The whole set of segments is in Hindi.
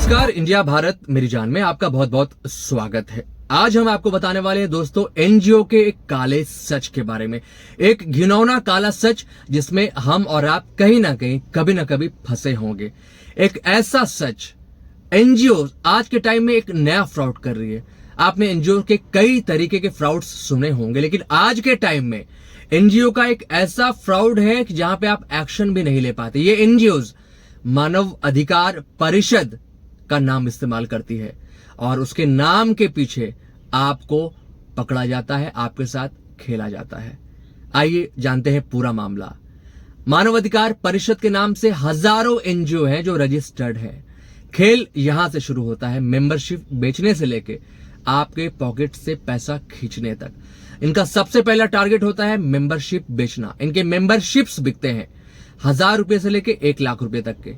नमस्कार इंडिया भारत मेरी जान में आपका बहुत बहुत स्वागत है। आज हम आपको बताने वाले हैं दोस्तों एनजीओ के एक काले सच के बारे में, एक घिनौना काला सच जिसमें हम और आप कहीं ना कहीं कभी ना कभी फंसे होंगे। एक ऐसा सच, एनजीओ आज के टाइम में एक नया फ्रॉड कर रही है। आपने एनजीओ के कई तरीके के फ्रॉड्स सुने होंगे, लेकिन आज के टाइम में एनजीओ का एक ऐसा फ्रॉड है कि जहां पे आप एक्शन भी नहीं ले पाते। ये एनजीओज मानव अधिकार परिषद का नाम इस्तेमाल करती है और उसके नाम के पीछे आपको पकड़ा जाता है, आपके साथ खेला जाता है। आइए जानते हैं पूरा मामला। मानव अधिकार परिषद के नाम से हजारों एनजीओ हैं जो रजिस्टर्ड है। खेल यहां से शुरू होता है, मेंबरशिप बेचने से लेके आपके पॉकेट से पैसा खींचने तक। इनका सबसे पहला टारगेट होता है मेंबरशिप बेचना। इनके मेंबरशिप्स बिकते हैं 1000 रुपए से लेके 1 लाख रुपए तक के।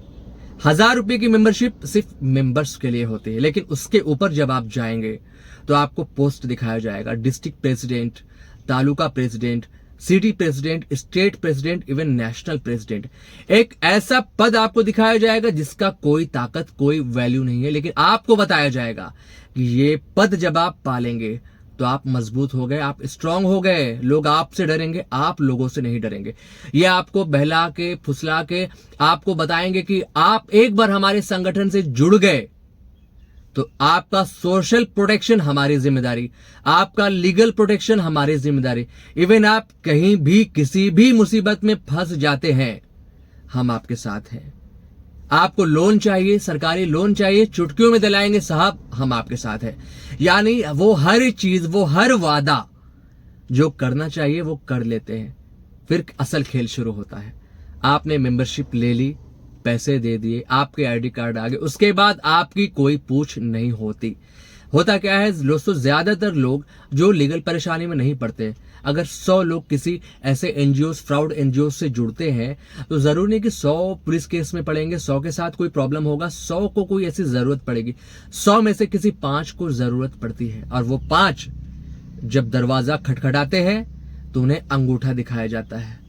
1000 रुपए की मेंबरशिप सिर्फ मेंबर्स के लिए होती है, लेकिन उसके ऊपर जब आप जाएंगे तो आपको पोस्ट दिखाया जाएगा, district president, taluka president, city president, state president, even national president. एक ऐसा पद आपको दिखाया जाएगा जिसका कोई ताकत, कोई वैल्यू नहीं है, लेकिन आपको बताया जाएगा कि ये पद जब आप पालेंगे तो आप मजबूत हो गए, आप स्ट्रांग हो गए, लोग आपसे डरेंगे, आप लोगों से नहीं डरेंगे। ये आपको बहला के फुसला के आपको बताएंगे कि आप एक बार हमारे संगठन से जुड़ गए तो आपका सोशल प्रोटेक्शन हमारी जिम्मेदारी, आपका लीगल प्रोटेक्शन हमारी जिम्मेदारी। इवन आप कहीं भी किसी भी मुसीबत में फंस जाते हैं, हम आपके साथ हैं। आपको लोन चाहिए, सरकारी लोन चाहिए, चुटकियों में दिलाएंगे साहब, हम आपके साथ हैं। यानी वो हर चीज, वो हर वादा जो करना चाहिए वो कर लेते हैं। फिर असल खेल शुरू होता है। आपने मेंबरशिप ले ली, पैसे दे दिए, आपके आईडी कार्ड आ गए, उसके बाद आपकी कोई पूछ नहीं होती। होता क्या है दोस्तों, ज्यादातर लोग जो लीगल परेशानी में नहीं पड़ते, अगर 100 लोग किसी ऐसे एनजीओ, फ्रॉड एनजीओ से जुड़ते हैं तो जरूरी नहीं कि 100 पुलिस केस में पड़ेंगे, 100 के साथ कोई प्रॉब्लम होगा, 100 को कोई ऐसी जरूरत पड़ेगी। 100 में से किसी 5 को जरूरत पड़ती है, और वो 5 जब दरवाजा खटखटाते हैं तो उन्हें अंगूठा दिखाया जाता है।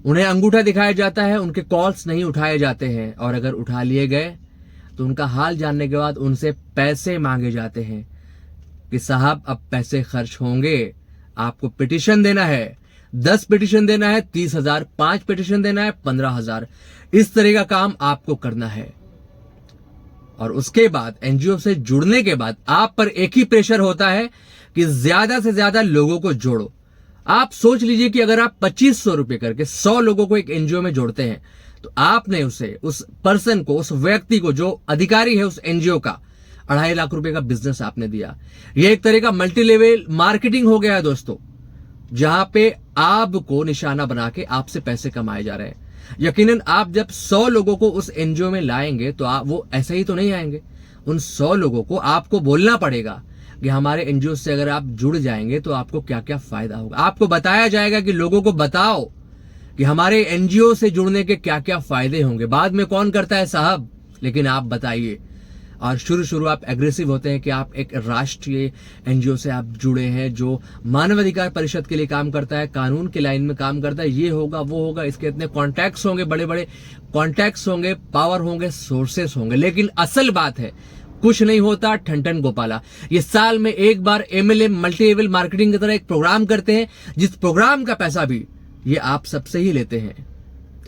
उन्हें अंगूठा दिखाया जाता है, उनके कॉल्स नहीं उठाए जाते हैं, और अगर उठा लिए गए तो उनका हाल जानने के बाद उनसे पैसे मांगे जाते हैं कि साहब अब पैसे खर्च होंगे, आपको पिटीशन देना है, 10 पिटीशन देना है 30,000, 5 पिटीशन देना है 15,000। इस तरह का काम आपको करना है। और उसके बाद एनजीओ से जुड़ने के बाद आप पर एक ही प्रेशर होता है कि ज्यादा से ज्यादा लोगों को जोड़ो। आप सोच लीजिए कि अगर आप 2500 रुपए करके 100 लोगों को एक एनजीओ में जोड़ते हैं तो आपने उसे, उस पर्सन को, उस व्यक्ति को जो अधिकारी है उस एनजीओ का, 2.5 लाख रुपए का बिजनेस आपने दिया। यह एक तरह का मल्टी लेवल मार्केटिंग हो गया है दोस्तों, जहां पे आपको निशाना बना के आपसे पैसे कमाए जा रहे हैं। यकीनन आप जब 100 लोगों को उस एनजीओ में लाएंगे तो आप, वो ऐसे ही तो नहीं आएंगे। उन 100 लोगों को आपको बोलना पड़ेगा कि हमारे एनजीओ से अगर आप जुड़ जाएंगे तो आपको क्या क्या फायदा होगा। आपको बताया जाएगा कि लोगों को बताओ कि हमारे एनजीओ से जुड़ने के क्या क्या फायदे होंगे। बाद में कौन करता है साहब, लेकिन आप बताइए। और शुरू आप एग्रेसिव होते हैं कि आप एक राष्ट्रीय एनजीओ से आप जुड़े हैं जो मानवाधिकार परिषद के लिए काम करता है, कानून की लाइन में काम करता है, ये होगा वो होगा, इसके इतने कॉन्टैक्ट्स होंगे, बड़े बड़े कॉन्टैक्ट्स होंगे, पावर होंगे, सोर्सेस होंगे। लेकिन असल बात है कुछ नहीं होता ठन गोपाला। ये साल में एक बार एमएलएम मल्टी लेवल मार्केटिंग की तरह एक प्रोग्राम करते हैं, जिस प्रोग्राम का पैसा भी ये आप सबसे ही लेते हैं।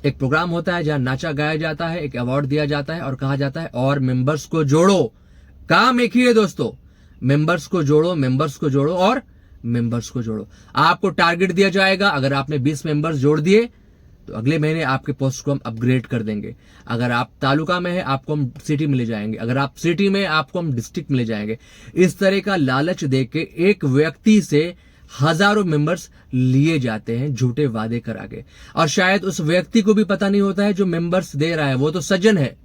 एक प्रोग्राम होता है जहां नाचा गाया जाता है, एक अवार्ड दिया जाता है और कहा जाता है और मेंबर्स को जोड़ो। काम एक ही है दोस्तों, मेंबर्स को जोड़ो, मेंबर्स को जोड़ो और मेंबर्स को जोड़ो। आपको टारगेट दिया जाएगा, अगर आपने 20 मेंबर्स जोड़ दिए तो अगले महीने आपके पोस्ट को हम अपग्रेड कर देंगे। अगर आप तालुका में है आपको हम सिटी में ले जाएंगे, अगर आप सिटी में आपको हम डिस्ट्रिक्ट में ले जाएंगे। इस तरह का लालच देके एक व्यक्ति से हजारों मेंबर्स लिए जाते हैं झूठे वादे करा के। और शायद उस व्यक्ति को भी पता नहीं होता है जो मेंबर्स दे रहा है वो तो सज्जन है,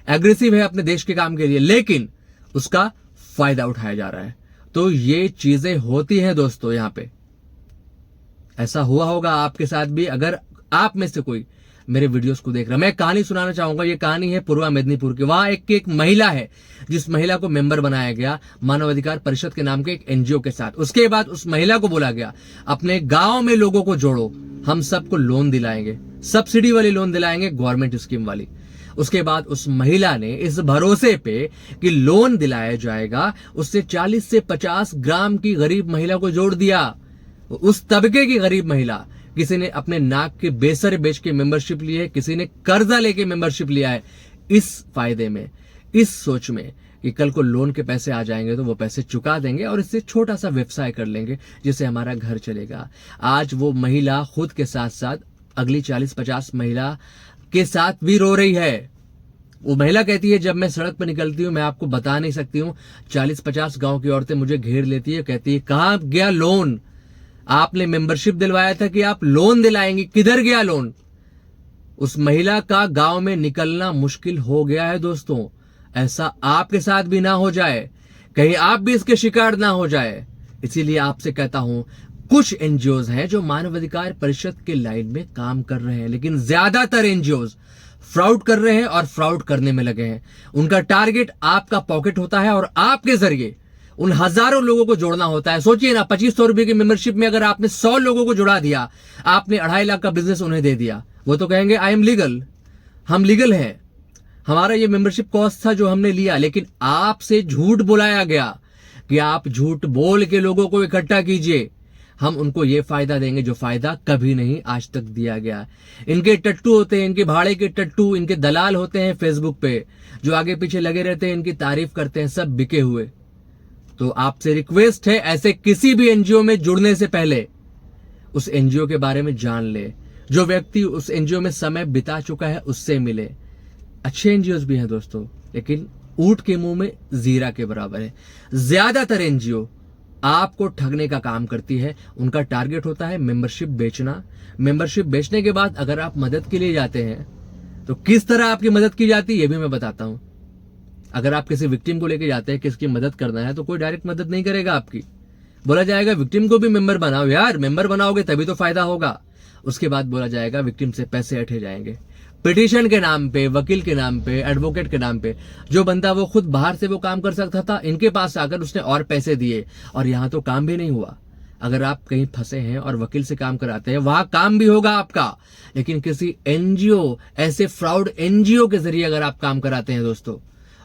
एग्रेसिव है अपने देश के काम के लिए, लेकिन उसका फायदा उठाया जा रहा है। तो ये चीजें होती हैं दोस्तों। यहां पे ऐसा हुआ होगा आपके साथ भी, अगर आप में से कोई मेरे वीडियोस को देख रहा है। मैं कहानी सुनाना चाहूंगा। ये कहानी है पूर्वा मेदिनीपुर की। वहां एक महिला है जिस महिला को मेंबर बनाया गया मानवाधिकार परिषद के नाम के एक एनजीओ के साथ। उसके बाद उस महिला को बोला गया अपने गांव में लोगों को जोड़ो, हम सबको लोन दिलाएंगे, सब्सिडी वाली लोन दिलाएंगे, गवर्नमेंट स्कीम वाली। उसके बाद उस महिला ने इस भरोसे पे कि लोन दिलाया जाएगा, उससे 40 से 50 ग्राम की गरीब महिला को जोड़ दिया। उस तबके की गरीब महिला, किसी ने अपने नाक के बेसर बेच के मेंबरशिप ली है, किसी ने कर्जा लेके मेंबरशिप लिया है, इस फायदे में, इस सोच में कि कल को लोन के पैसे आ जाएंगे तो वो पैसे चुका देंगे और इससे छोटा सा व्यवसाय कर लेंगे जिससे हमारा घर चलेगा। आज वो महिला खुद के साथ साथ अगली 40-50 महिला के साथ भी रो रही है। वो महिला कहती है, जब मैं सड़क पर निकलती हूँ, मैं आपको बता नहीं सकती हूँ, 40-50 गांव की औरतें मुझे घेर लेती है, कहती है कहां गया लोन? आपने मेंबरशिप दिलवाया था कि आप लोन दिलाएंगे, किधर गया लोन? उस महिला का गांव में निकलना मुश्किल हो गया है दोस्तों। ऐसा आपके साथ भी ना हो जाए, कहीं आप भी इसके शिकार ना हो जाए। इसीलिए आपसे कहता हूं, कुछ एनजीओज हैं जो मानवाधिकार परिषद के लाइन में काम कर रहे हैं, लेकिन ज्यादातर एनजीओज फ्रॉड कर रहे हैं और फ्रॉड करने में लगे हैं। उनका टारगेट आपका पॉकेट होता है और आपके जरिए उन हजारों लोगों को जोड़ना होता है। सोचिए ना, 2500 रुपए की मेंबरशिप में अगर आपने 100 लोगों को जुड़ा दिया, आपने 2.5 लाख का बिजनेस उन्हें दे दिया, वो तो कहेंगे आई एम लीगल, हम लीगल हैं, हमारा ये मेंबरशिप कॉस्ट था जो हमने लिया। लेकिन आपसे झूठ बुलाया गया कि आप झूठ बोल के लोगों को इकट्ठा कीजिए, हम उनको ये फायदा देंगे जो फायदा कभी नहीं आज तक दिया गया। इनके टट्टू होते हैं, इनके भाड़े के टट्टू, इनके दलाल होते हैं फेसबुक पे जो आगे पीछे लगे रहते हैं, इनकी तारीफ करते हैं, सब बिके हुए। तो आपसे रिक्वेस्ट है, ऐसे किसी भी एनजीओ में जुड़ने से पहले उस एनजीओ के बारे में जान ले। जो व्यक्ति उस एनजीओ में समय बिता चुका है उससे मिले। अच्छे एनजीओ भी हैं दोस्तों, लेकिन ऊंट के मुंह में जीरा के बराबर है। ज्यादातर एनजीओ आपको ठगने का काम करती है। उनका टारगेट होता है मेंबरशिप बेचना। मेंबरशिप बेचने के बाद अगर आप मदद के लिए जाते हैं तो किस तरह आपकी मदद की जाती है ये भी मैं बताता हूं। अगर आप किसी विक्टिम को लेके जाते हैं, किसकी मदद करना है, तो कोई डायरेक्ट मदद नहीं करेगा आपकी। बोला जाएगा विक्टिम को भी मेंबर बनाओ यार, मेंबर बनाओगे तभी तो फायदा होगा। उसके बाद बोला जाएगा विक्टिम से पैसे अठे जाएंगे, पिटीशन के नाम पे, वकील के नाम पे, एडवोकेट के नाम पे। जो बंदा वो खुद बाहर से वो काम कर सकता था, इनके पास आकर उसने और पैसे दिए और यहां तो काम भी नहीं हुआ। अगर आप कहीं फंसे हैं और वकील से काम कराते हैं, वहां काम भी होगा आपका, लेकिन किसी एनजीओ, ऐसे फ्रॉड एनजीओ के जरिए अगर आप काम कराते हैं दोस्तों,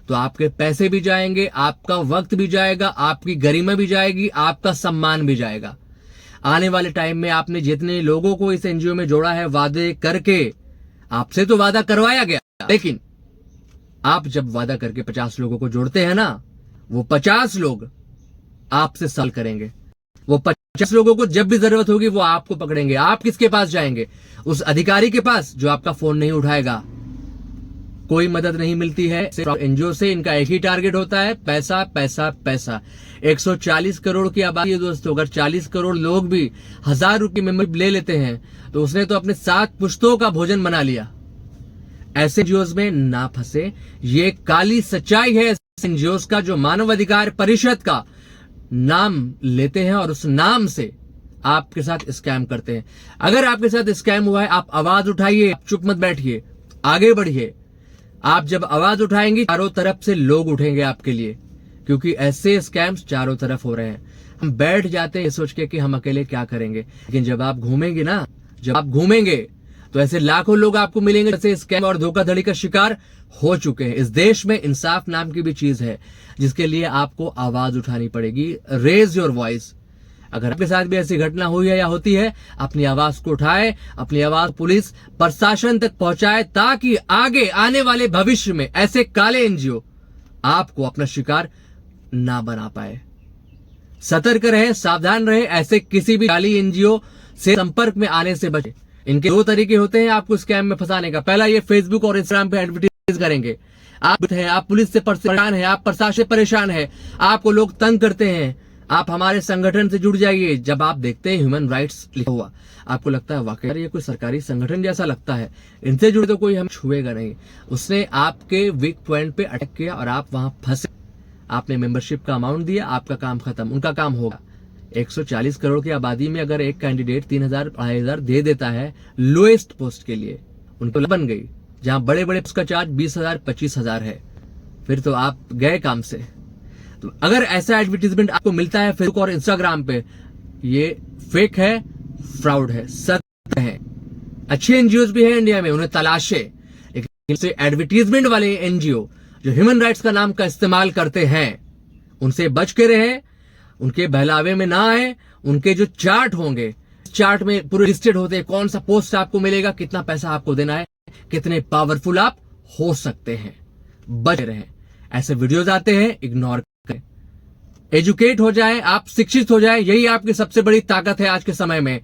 तो आपके पैसे भी जाएंगे, आपका वक्त भी जाएगा, आपकी गरिमा भी जाएगी, आपका सम्मान भी जाएगा। आने वाले टाइम में आपने जितने लोगों को इस एनजीओ में जोड़ा है वादे करके, आपसे तो वादा करवाया गया, लेकिन आप जब वादा करके 50 लोगों को जोड़ते हैं ना, वो 50 लोग आपसे सवाल करेंगे। वो 50 लोगों को जब भी जरूरत होगी वो आपको पकड़ेंगे। आप किसके पास जाएंगे? उस अधिकारी के पास जो आपका फोन नहीं उठाएगा। कोई मदद नहीं मिलती है एनजीओ से। इनका एक ही टारगेट होता है, पैसा पैसा पैसा। 140 करोड़ की आबादी है दोस्तों। अगर 40 करोड़ लोग भी 1000 रुपये मेंबरशिप ले लेते हैं तो उसने तो अपने 7 पुश्तों का भोजन बना लिया। ऐसे एनजीओज में ना फंसे, ये काली सच्चाई है एनजीओज का, जो मानवाधिकार परिषद का नाम लेते हैं और उस नाम से आपके साथ स्कैम करते हैं। अगर आपके साथ स्कैम हुआ है, आप आवाज उठाइए, चुप मत बैठिए, आगे बढ़िए। आप जब आवाज उठाएंगे, चारों तरफ से लोग उठेंगे आपके लिए, क्योंकि ऐसे स्कैम्स चारों तरफ हो रहे हैं। हम बैठ जाते हैं सोच के कि हम अकेले क्या करेंगे, लेकिन जब आप घूमेंगे ना, जब आप घूमेंगे तो ऐसे लाखों लोग आपको मिलेंगे जैसे स्कैम और धोखाधड़ी का शिकार हो चुके हैं। इस देश में इंसाफ नाम की भी चीज है जिसके लिए आपको आवाज उठानी पड़ेगी। Raise your voice. अगर आपके साथ भी ऐसी घटना हुई है या होती है, अपनी आवाज को उठाए, अपनी आवाज पुलिस प्रशासन तक पहुंचाए, ताकि आगे आने वाले भविष्य में ऐसे काले एनजीओ आपको अपना शिकार ना बना पाए। सतर्क रहे, सावधान रहे, ऐसे किसी भी काली एनजीओ से संपर्क में आने से बचे। इनके 2 तरीके होते हैं आपको स्कैम में फंसाने का। पहला, ये फेसबुक और इंस्टाग्राम पे एडवर्टाइज करेंगे। आप पुलिस से परेशान है, आप प्रशासन से परेशान है, आपको लोग तंग करते हैं, आप हमारे संगठन से जुड़ जाइए। जब आप देखते हैं ह्यूमन राइट्स लिखा हुआ, आपको लगता है वाकई ये कोई सरकारी संगठन जैसा लगता है, इनसे जुड़े तो कोई हम छुएगा नहीं। उसने आपके वीक पॉइंट पे अटैक किया और आप वहां फंसे। आपने मेंबरशिप का अमाउंट दिया, आपका काम खत्म, उनका काम होगा। 140 करोड़ की आबादी में अगर एक कैंडिडेट 3000-2500 दे देता है लोएस्ट पोस्ट के लिए, उनको बन गई। जहां बड़े बड़े पोस्ट का चार्ज 20,000-25,000 है, फिर तो आप गए काम से। तो अगर ऐसा एडवर्टीजमेंट आपको मिलता है फेसबुक और इंस्टाग्राम पे, ये फेक है, फ्रॉड है, सत्य है। अच्छे एनजीओज भी है इंडिया में, उन्हें तलाशे, लेकिन इनसे एडवर्टीजमेंट वाले एनजीओ जो ह्यूमन राइट्स का नाम का इस्तेमाल करते हैं उनसे बच के रहें, उनके बहलावे में ना आए। उनके जो चार्ट होंगे, चार्ट में पूरे लिस्टेड होते हैं कौन सा पोस्ट आपको मिलेगा, कितना पैसा आपको देना है, कितने पावरफुल आप हो सकते हैं। बच रहें, ऐसे वीडियोस आते हैं, इग्नोर करें। एजुकेट हो जाए, आप शिक्षित हो जाए, यही आपकी सबसे बड़ी ताकत है आज के समय में।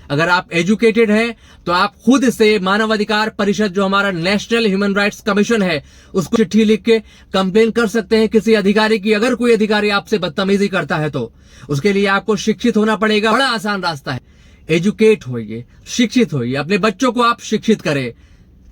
अगर आप एजुकेटेड हैं तो आप खुद से मानवाधिकार परिषद जो हमारा नेशनल ह्यूमन राइट्स कमीशन है उसको चिट्ठी लिख के कंप्लेन कर सकते हैं किसी अधिकारी की। अगर कोई अधिकारी आपसे बदतमीजी करता है तो उसके लिए आपको शिक्षित होना पड़ेगा। बड़ा आसान रास्ता है, एजुकेट होइए, शिक्षित होइए। अपने बच्चों को आप शिक्षित करें,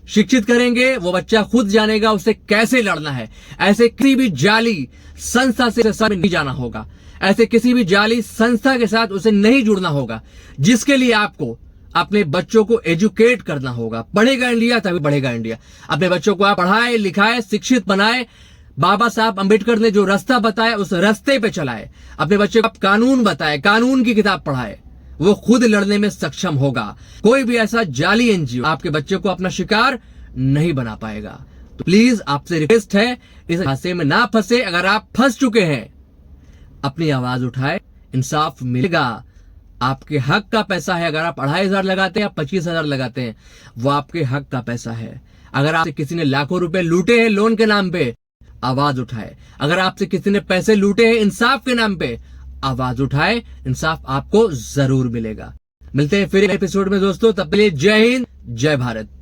शिक्षित करेंगे वो बच्चा खुद जानेगा उसे कैसे लड़ना है। ऐसे किसी भी जाली संस्था से सब नहीं जाना होगा, ऐसे किसी भी जाली संस्था के साथ उसे नहीं जुड़ना होगा, जिसके लिए आपको अपने बच्चों को एजुकेट करना होगा। पढ़ेगा इंडिया तभी बढ़ेगा इंडिया। अपने बच्चों को आप पढ़ाए लिखाए, शिक्षित बनाए। बाबा साहब अंबेडकर ने जो रास्ता बताया उस रास्ते पे चलाए। अपने बच्चे को आप कानून बताए, कानून की किताब पढ़ाए, वो खुद लड़ने में सक्षम होगा। कोई भी ऐसा जाली एनजीओ आपके बच्चे को अपना शिकार नहीं बना पाएगा। तो प्लीज आपसे रिक्वेस्ट है, इस हादसे में ना फंसे। अगर आप फंस चुके हैं, अपनी आवाज उठाए, इंसाफ मिलेगा। आपके हक का पैसा है। अगर आप 2500 लगाते हैं या 25,000 लगाते हैं, वो आपके हक का पैसा है। अगर आपसे किसी ने लाखों रुपए लूटे हैं लोन के नाम पे, आवाज उठाए। अगर आपसे किसी ने पैसे लूटे हैं इंसाफ के नाम पे, आवाज उठाए। इंसाफ आपको जरूर मिलेगा। मिलते हैं फिर एक एपिसोड में दोस्तों, तब के लिए जय हिंद, जय भारत।